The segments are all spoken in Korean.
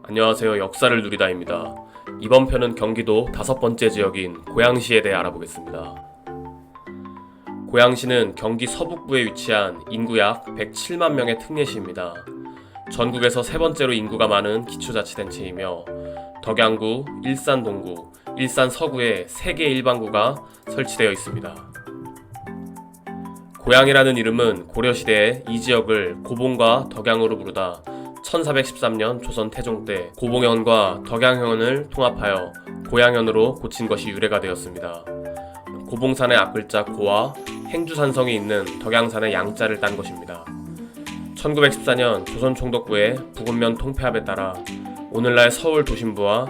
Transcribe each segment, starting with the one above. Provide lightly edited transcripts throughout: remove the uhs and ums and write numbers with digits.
안녕하세요. 역사를 누리다입니다. 이번 편은 경기도 5번째 지역인 고양시에 대해 알아보겠습니다. 고양시는 경기 서북부에 위치한 인구 약 107만 명의 특례시입니다. 전국에서 세 번째로 인구가 많은 기초자치단체이며 덕양구, 일산 동구, 일산 서구에 3개 일반구가 설치되어 있습니다. 고양이라는 이름은 고려시대에 이 지역을 고봉과 덕양으로 부르다 1413년 조선 태종 때 고봉현과 덕양현을 통합하여 고양현으로 고친 것이 유래가 되었습니다. 고봉산의 앞글자 고와 행주산성이 있는 덕양산의 양자를 딴 것입니다. 1914년 조선 총독부의 북원면 통폐합에 따라 오늘날 서울 도심부와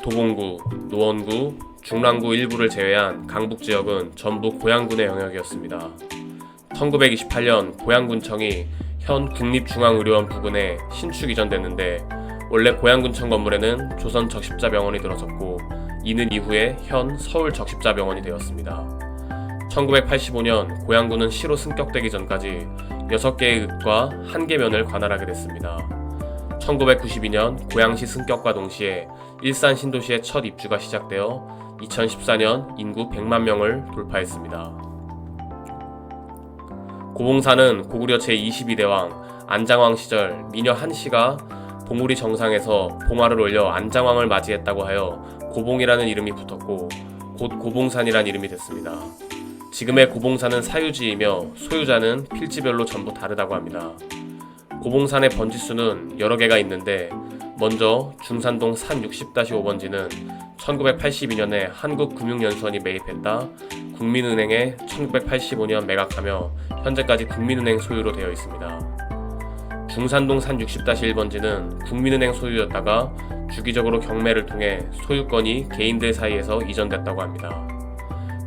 도봉구, 노원구, 중랑구 일부를 제외한 강북지역은 전부 고양군의 영역이었습니다. 1928년 고양군청이 현 국립중앙의료원 부근에 신축 이전됐는데 원래 고양군청 건물에는 조선 적십자병원이 들어섰고 이는 이후에 현 서울 적십자병원이 되었습니다. 1985년 고양군은 시로 승격되기 전까지 6개의 읍과 1개 면을 관할하게 됐습니다. 1992년 고양시 승격과 동시에 일산 신도시의 첫 입주가 시작되어 2014년 인구 100만 명을 돌파했습니다. 고봉산은 고구려 제22대왕 안장왕 시절 미녀 한씨가 봉우리 정상에서 봉화를 올려 안장왕을 맞이했다고 하여 고봉이라는 이름이 붙었고 곧 고봉산이란 이름이 됐습니다. 지금의 고봉산은 사유지이며 소유자는 필지별로 전부 다르다고 합니다. 고봉산의 번지수는 여러 개가 있는데 먼저 중산동 산 60-5번지는 1982년에 한국금융연수원이 매입했다 국민은행에 1985년 매각하며 현재까지 국민은행 소유로 되어 있습니다. 중산동 산 60-1번지는 국민은행 소유였다가 주기적으로 경매를 통해 소유권이 개인들 사이에서 이전됐다고 합니다.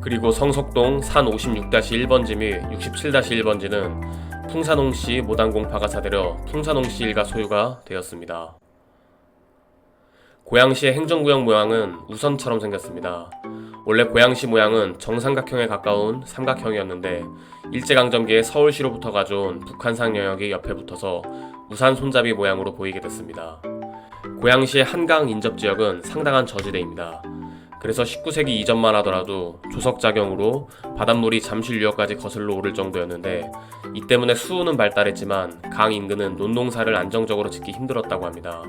그리고 성석동 산 56-1번지 및 67-1번지는 풍산홍씨 모단공파가 사들여 풍산홍씨 일가 소유가 되었습니다. 고양시의 행정구역 모양은 우선처럼 생겼습니다. 원래 고양시 모양은 정삼각형에 가까운 삼각형이었는데 일제강점기에 서울시로부터 가져온 북한산 영역이 옆에 붙어서 우산 손잡이 모양으로 보이게 됐습니다. 고양시의 한강 인접지역은 상당한 저지대입니다. 그래서 19세기 이전만 하더라도 조석작용으로 바닷물이 잠실유역까지 거슬러 오를 정도였는데 이 때문에 수우는 발달했지만 강 인근은 논농사를 안정적으로 짓기 힘들었다고 합니다.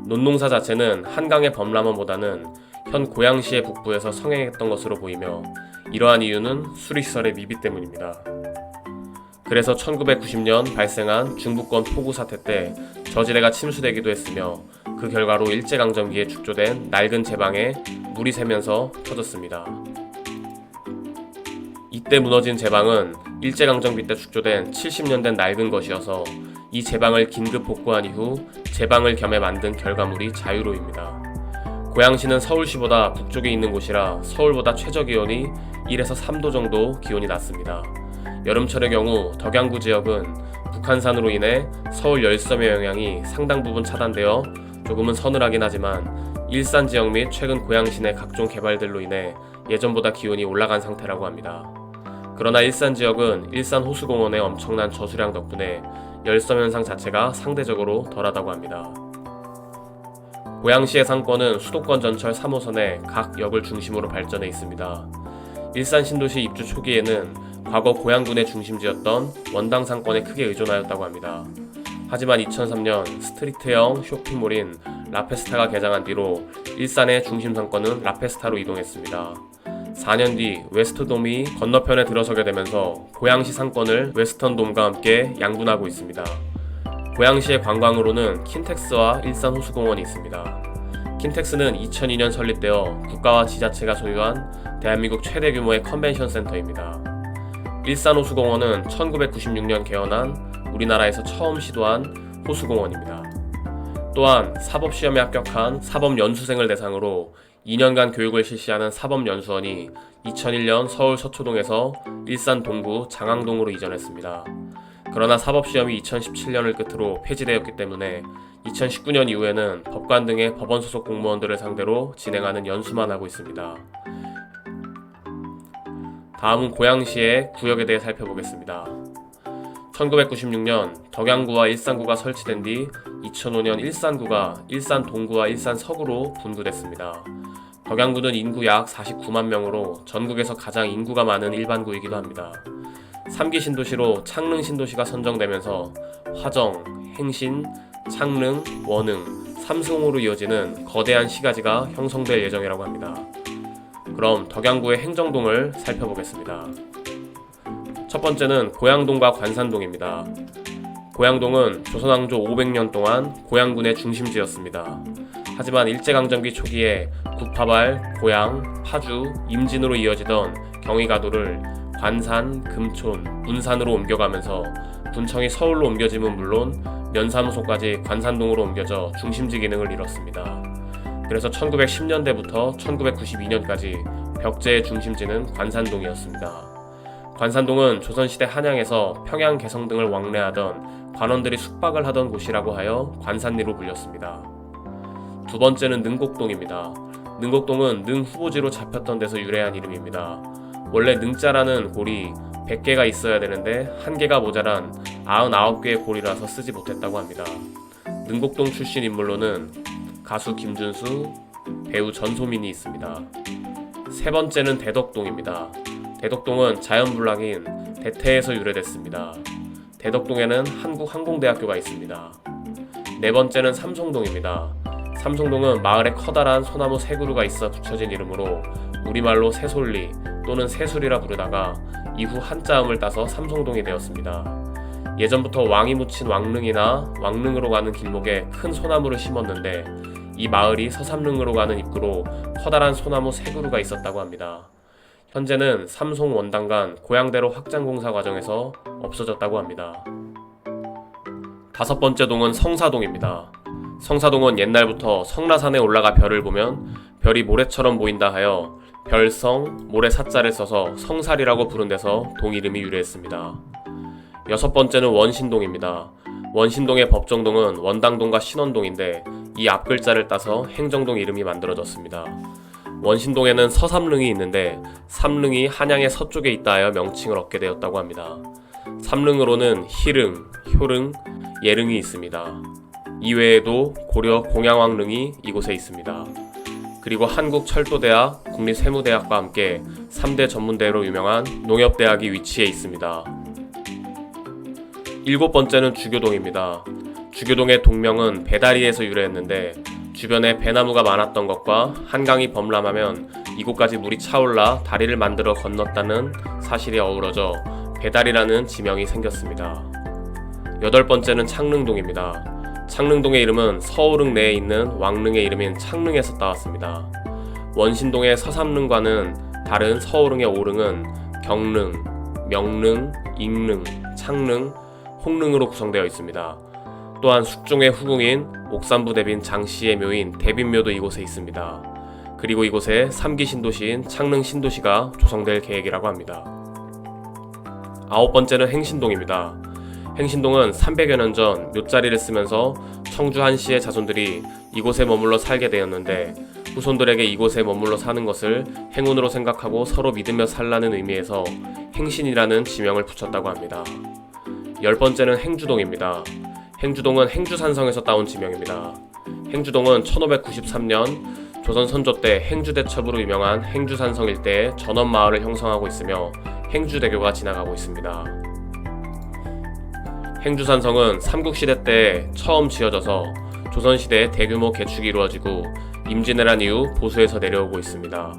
논농사 자체는 한강의 범람원보다는 현 고양시의 북부에서 성행했던 것으로 보이며 이러한 이유는 수리시설의 미비 때문입니다. 그래서 1990년 발생한 중부권 폭우 사태 때 저지대가 침수되기도 했으며 그 결과로 일제강점기에 축조된 낡은 제방에 물이 새면서 터졌습니다. 이때 무너진 제방은 일제강점기 때 축조된 70년 된 낡은 것이어서 이 제방을 긴급 복구한 이후 제방을 겸해 만든 결과물이 자유로입니다. 고양시는 서울시보다 북쪽에 있는 곳이라 서울보다 최저기온이 1에서 3도 정도 기온이 낮습니다. 여름철의 경우 덕양구 지역은 북한산으로 인해 서울 열섬의 영향이 상당 부분 차단되어 조금은 서늘하긴 하지만 일산 지역 및 최근 고양시 내 각종 개발들로 인해 예전보다 기온이 올라간 상태라고 합니다. 그러나 일산 지역은 일산 호수공원의 엄청난 저수량 덕분에 열섬 현상 자체가 상대적으로 덜하다고 합니다. 고양시의 상권은 수도권 전철 3호선의 각 역을 중심으로 발전해 있습니다. 일산 신도시 입주 초기에는 과거 고양군의 중심지였던 원당 상권에 크게 의존하였다고 합니다. 하지만 2003년 스트리트형 쇼핑몰인 라페스타가 개장한 뒤로 일산의 중심 상권은 라페스타로 이동했습니다. 4년 뒤 웨스트돔이 건너편에 들어서게 되면서 고양시 상권을 웨스턴돔과 함께 양분하고 있습니다. 고양시의 관광으로는 킨텍스와 일산 호수공원이 있습니다. 킨텍스는 2002년 설립되어 국가와 지자체가 소유한 대한민국 최대 규모의 컨벤션 센터입니다. 일산 호수공원은 1996년 개원한 우리나라에서 처음 시도한 호수공원입니다. 또한 사법시험에 합격한 사법연수생을 대상으로 2년간 교육을 실시하는 사법연수원이 2001년 서울 서초동에서 일산 동구 장항동으로 이전했습니다. 그러나 사법시험이 2017년을 끝으로 폐지되었기 때문에 2019년 이후에는 법관 등의 법원 소속 공무원들을 상대로 진행하는 연수만 하고 있습니다. 다음은 고양시의 구역에 대해 살펴보겠습니다. 1996년 덕양구와 일산구가 설치된 뒤 2005년 일산구가 일산 동구와 일산 서구로 분구됐습니다. 덕양구는 인구 약 49만 명으로 전국에서 가장 인구가 많은 일반구이기도 합니다. 3기 신도시로 창릉 신도시가 선정되면서 화정, 행신, 창릉, 원흥, 삼송으로 이어지는 거대한 시가지가 형성될 예정이라고 합니다. 그럼 덕양구의 행정동을 살펴보겠습니다. 첫 번째는 고양동과 관산동입니다. 고양동은 조선왕조 500년 동안 고양군의 중심지였습니다. 하지만 일제강점기 초기에 구파발, 고양, 파주, 임진으로 이어지던 경의가도를 관산, 금촌, 문산으로 옮겨가면서 군청이 서울로 옮겨짐은 물론 면사무소까지 관산동으로 옮겨져 중심지 기능을 잃었습니다. 그래서 1910년대부터 1992년까지 벽제의 중심지는 관산동이었습니다. 관산동은 조선시대 한양에서 평양, 개성 등을 왕래하던 관원들이 숙박을 하던 곳이라고 하여 관산리로 불렸습니다. 두 번째는 능곡동입니다. 능곡동은 능 후보지로 잡혔던 데서 유래한 이름입니다. 원래 능자라는 골이 100개가 있어야 되는데 1개가 모자란 99개의 골이라서 쓰지 못했다고 합니다. 능곡동 출신 인물로는 가수 김준수, 배우 전소민이 있습니다. 세 번째는 대덕동입니다. 대덕동은 자연불락인 대태에서 유래됐습니다. 대덕동에는 한국항공대학교가 있습니다. 네 번째는 삼송동입니다. 삼송동은 마을에 커다란 소나무 세 그루가 있어 붙여진 이름으로 우리말로 새솔리 또는 새술이라 부르다가 이후 한자음을 따서 삼송동이 되었습니다. 예전부터 왕이 묻힌 왕릉이나 왕릉으로 가는 길목에 큰 소나무를 심었는데 이 마을이 서삼릉으로 가는 입구로 커다란 소나무 세 그루가 있었다고 합니다. 현재는 삼송 원당간 고양대로 확장 공사 과정에서 없어졌다고 합니다. 다섯 번째 동은 성사동입니다. 성사동은 옛날부터 성라산에 올라가 별을 보면 별이 모래처럼 보인다 하여 별성, 모래 사자를 써서 성살이라고 부른 데서 동 이름이 유래했습니다. 여섯 번째는 원신동입니다. 원신동의 법정동은 원당동과 신원동인데 이 앞글자를 따서 행정동 이름이 만들어졌습니다. 원신동에는 서삼릉이 있는데 삼릉이 한양의 서쪽에 있다 하여 명칭을 얻게 되었다고 합니다. 삼릉으로는 희릉, 효릉, 예릉이 있습니다. 이외에도 고려 공양왕릉이 이곳에 있습니다. 그리고 한국철도대학, 국립세무대학과 함께 3대 전문대로 유명한 농협대학이 위치해 있습니다. 일곱 번째는 주교동입니다. 주교동의 동명은 배다리에서 유래했는데 주변에 배나무가 많았던 것과 한강이 범람하면 이곳까지 물이 차올라 다리를 만들어 건넜다는 사실이 어우러져 배다리라는 지명이 생겼습니다. 여덟 번째는 창릉동입니다. 창릉동의 이름은 서울릉 내에 있는 왕릉의 이름인 창릉에서 따왔습니다. 원신동의 서삼릉과는 다른 서울릉의 오릉은 경릉, 명릉, 익릉, 창릉, 홍릉으로 구성되어 있습니다. 또한 숙종의 후궁인 옥산부 대빈 장씨의 묘인 대빈묘도 이곳에 있습니다. 그리고 이곳에 3기 신도시인 창릉 신도시가 조성될 계획이라고 합니다. 아홉 번째는 행신동입니다. 행신동은 300여 년 전 묘자리를 쓰면서 청주 한씨의 자손들이 이곳에 머물러 살게 되었는데 후손들에게 이곳에 머물러 사는 것을 행운으로 생각하고 서로 믿으며 살라는 의미에서 행신이라는 지명을 붙였다고 합니다. 열 번째는 행주동입니다. 행주동은 행주산성에서 따온 지명입니다. 행주동은 1593년 조선 선조 때 행주대첩으로 유명한 행주산성 일대에 전원마을을 형성하고 있으며 행주대교가 지나가고 있습니다. 행주산성은 삼국시대 때 처음 지어져서 조선시대에 대규모 개축이 이루어지고 임진왜란 이후 보수해서 내려오고 있습니다.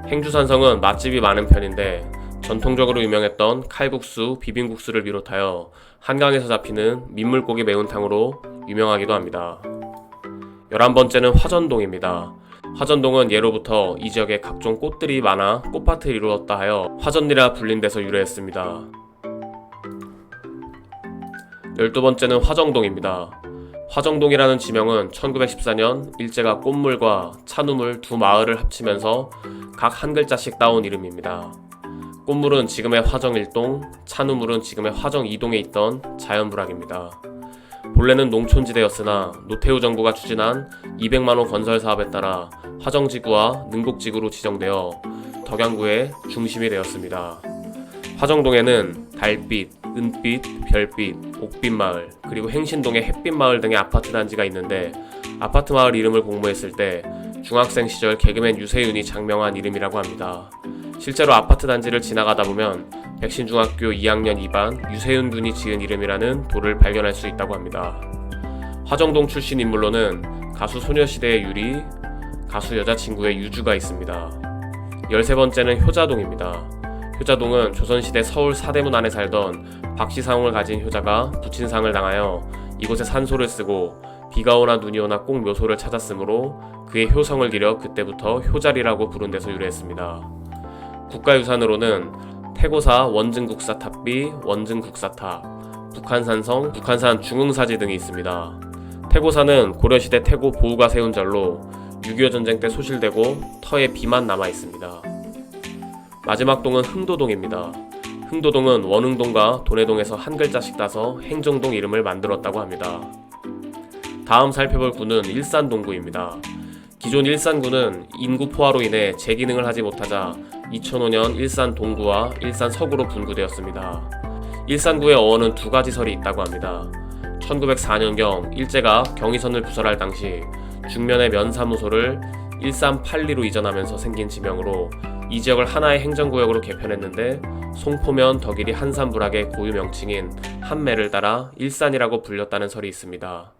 행주산성은 맛집이 많은 편인데 전통적으로 유명했던 칼국수, 비빔국수를 비롯하여 한강에서 잡히는 민물고기 매운탕으로 유명하기도 합니다. 11번째는 화전동입니다. 화전동은 예로부터 이 지역에 각종 꽃들이 많아 꽃밭을 이루었다 하여 화전리라 불린 데서 유래했습니다. 12번째는 화정동입니다. 화정동이라는 지명은 1914년 일제가 꽃물과 찬우물 두 마을을 합치면서 각 한 글자씩 따온 이름입니다. 꽃물은 지금의 화정 1동, 찬우물은 지금의 화정 2동에 있던 자연불악입니다. 본래는 농촌지대였으나 노태우 정부가 추진한 200만호 건설 사업에 따라 화정지구와 능곡지구로 지정되어 덕양구의 중심이 되었습니다. 화정동에는 달빛, 은빛, 별빛, 옥빛마을, 그리고 행신동의 햇빛마을 등의 아파트 단지가 있는데 아파트 마을 이름을 공모했을 때 중학생 시절 개그맨 유세윤이 장명한 이름이라고 합니다. 실제로 아파트 단지를 지나가다 보면 백신중학교 2학년 2반 유세윤 군이 지은 이름이라는 돌을 발견할 수 있다고 합니다. 화정동 출신 인물로는 가수 소녀시대의 유리, 가수 여자친구의 유주가 있습니다. 13번째는 효자동입니다. 효자동은 조선시대 서울 사대문 안에 살던 박시상을 가진 효자가 부친상을 당하여 이곳에 산소를 쓰고 비가 오나 눈이 오나 꼭 묘소를 찾았으므로 그의 효성을 기려 그때부터 효자리라고 부른 데서 유래했습니다. 국가유산으로는 태고사 원증국사 탑비, 원증국사탑, 북한산성, 북한산 중흥사지 등이 있습니다. 태고사는 고려시대 태고 보우가 세운 절로 6.25 전쟁 때 소실되고 터에 비만 남아 있습니다. 마지막 동은 흥도동입니다. 흥도동은 원흥동과 도내동에서 한 글자씩 따서 행정동 이름을 만들었다고 합니다. 다음 살펴볼 구는 일산동구입니다. 기존 일산구는 인구 포화로 인해 재기능을 하지 못하자 2005년 일산 동구와 일산 서구로 분구되었습니다. 일산구의 어원은 두 가지 설이 있다고 합니다. 1904년경 일제가 경의선을 부설할 당시 중면의 면사무소를 일산팔리로 이전하면서 생긴 지명으로 이 지역을 하나의 행정구역으로 개편했는데 송포면 덕일이 한산불학의 고유 명칭인 한매를 따라 일산이라고 불렸다는 설이 있습니다.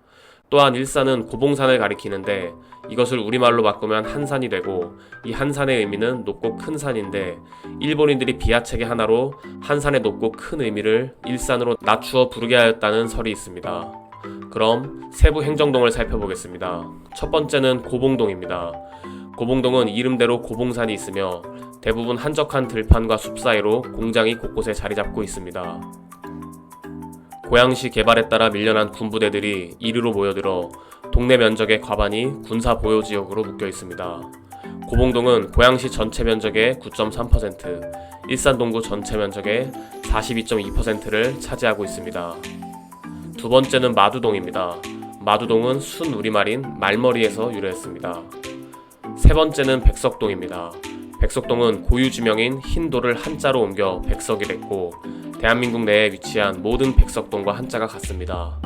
또한 일산은 고봉산을 가리키는데 이것을 우리말로 바꾸면 한산이 되고 이 한산의 의미는 높고 큰 산인데 일본인들이 비하책의 하나로 한산의 높고 큰 의미를 일산으로 낮추어 부르게 하였다는 설이 있습니다. 그럼 세부 행정동을 살펴보겠습니다. 첫 번째는 고봉동입니다. 고봉동은 이름대로 고봉산이 있으며 대부분 한적한 들판과 숲 사이로 공장이 곳곳에 자리 잡고 있습니다. 고양시 개발에 따라 밀려난 군부대들이 이리로 모여들어 동네 면적의 과반이 군사 보유 지역으로 묶여 있습니다. 고봉동은 고양시 전체 면적의 9.3%, 일산동구 전체 면적의 42.2%를 차지하고 있습니다. 두 번째는 마두동입니다. 마두동은 순 우리말인 말머리에서 유래했습니다. 세 번째는 백석동입니다. 백석동은 고유 지명인 흰돌을 한자로 옮겨 백석이 됐고 대한민국 내에 위치한 모든 백석동과 한자가 같습니다.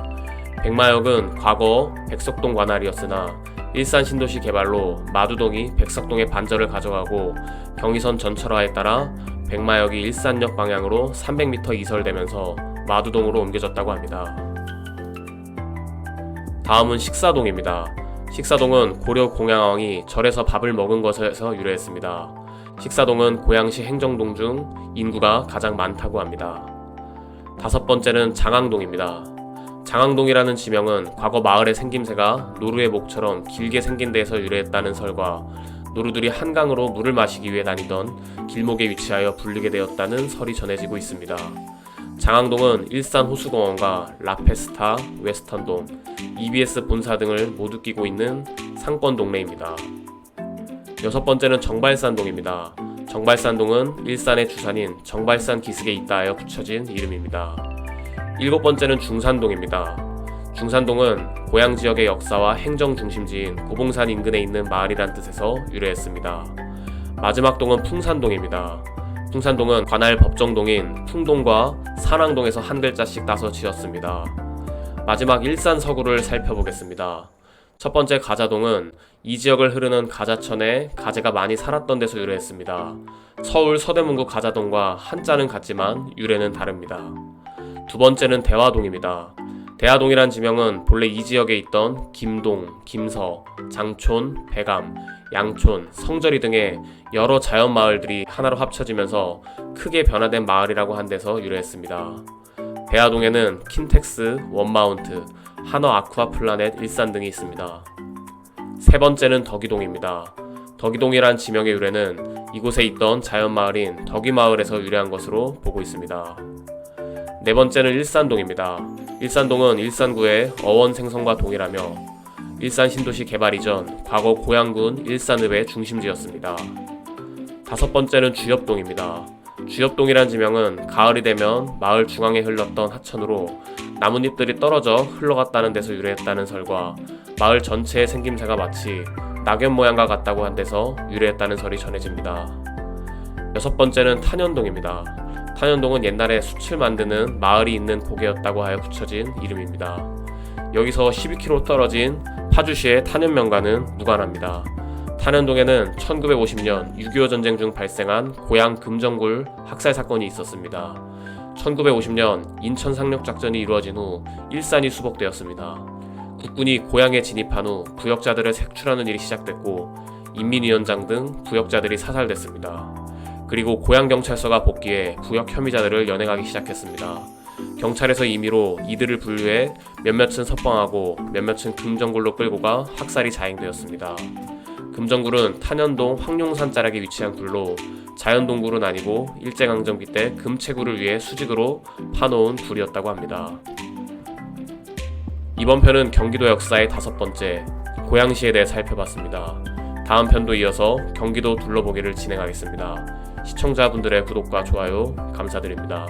백마역은 과거 백석동 관할이었으나 일산 신도시 개발로 마두동이 백석동의 반절을 가져가고 경의선 전철화에 따라 백마역이 일산역 방향으로 300m 이설되면서 마두동으로 옮겨졌다고 합니다. 다음은 식사동입니다. 식사동은 고려 공양왕이 절에서 밥을 먹은 것에서 유래했습니다. 식사동은 고양시 행정동 중 인구가 가장 많다고 합니다. 다섯 번째는 장항동입니다. 장항동이라는 지명은 과거 마을의 생김새가 노루의 목처럼 길게 생긴 데에서 유래했다는 설과 노루들이 한강으로 물을 마시기 위해 다니던 길목에 위치하여 불리게 되었다는 설이 전해지고 있습니다. 장항동은 일산 호수공원과 라페스타, 웨스턴돔, EBS 본사 등을 모두 끼고 있는 상권 동네입니다. 여섯 번째는 정발산동입니다. 정발산동은 일산의 주산인 정발산 기슭에 있다 하여 붙여진 이름입니다. 일곱 번째는 중산동입니다. 중산동은 고양 지역의 역사와 행정 중심지인 고봉산 인근에 있는 마을이란 뜻에서 유래했습니다. 마지막 동은 풍산동입니다. 풍산동은 관할 법정동인 풍동과 산왕동에서 한 글자씩 따서 지었습니다. 마지막 일산 서구를 살펴보겠습니다. 첫 번째 가자동은 이 지역을 흐르는 가자천에 가재가 많이 살았던 데서 유래했습니다. 서울 서대문구 가자동과 한자는 같지만 유래는 다릅니다. 두 번째는 대화동입니다. 대화동이란 지명은 본래 이 지역에 있던 김동, 김서, 장촌, 배감, 양촌, 성저리 등의 여러 자연 마을들이 하나로 합쳐지면서 크게 변화된 마을이라고 한 데서 유래했습니다. 대화동에는 킨텍스, 원마운트, 한화 아쿠아플라넷 일산 등이 있습니다. 세 번째는 덕이동입니다. 덕이동이란 지명의 유래는 이곳에 있던 자연마을인 덕이마을에서 유래한 것으로 보고 있습니다. 네 번째는 일산동입니다. 일산동은 일산구의 어원 생성과 동일하며 일산 신도시 개발 이전 과거 고양군 일산읍의 중심지였습니다. 다섯 번째는 주엽동입니다. 주엽동이란 지명은 가을이 되면 마을 중앙에 흘렀던 하천으로 나뭇잎들이 떨어져 흘러갔다는 데서 유래했다는 설과 마을 전체의 생김새가 마치 낙엽 모양과 같다고 한 데서 유래했다는 설이 전해집니다. 여섯 번째는 탄현동입니다. 탄현동은 옛날에 숯을 만드는 마을이 있는 고개였다고 하여 붙여진 이름입니다. 여기서 12km 떨어진 파주시의 탄현면과는 무관합니다. 탄현동에는 1950년 6.25 전쟁 중 발생한 고양 금정굴 학살 사건이 있었습니다. 1950년 인천 상륙작전이 이루어진 후 일산이 수복되었습니다. 국군이 고양에 진입한 후 부역자들을 색출하는 일이 시작됐고 인민위원장 등 부역자들이 사살됐습니다. 그리고 고양경찰서가 복귀해 부역 혐의자들을 연행하기 시작했습니다. 경찰에서 임의로 이들을 분류해 몇몇은 석방하고 몇몇은 금정굴로 끌고 가 학살이 자행되었습니다. 금정굴은 탄현동 황룡산 자락에 위치한 굴로 자연동굴은 아니고 일제강점기 때 금채굴을 위해 수직으로 파놓은 굴이었다고 합니다. 이번 편은 경기도 역사의 5번째 고양시에 대해 살펴봤습니다. 다음 편도 이어서 경기도 둘러보기를 진행하겠습니다. 시청자분들의 구독과 좋아요 감사드립니다.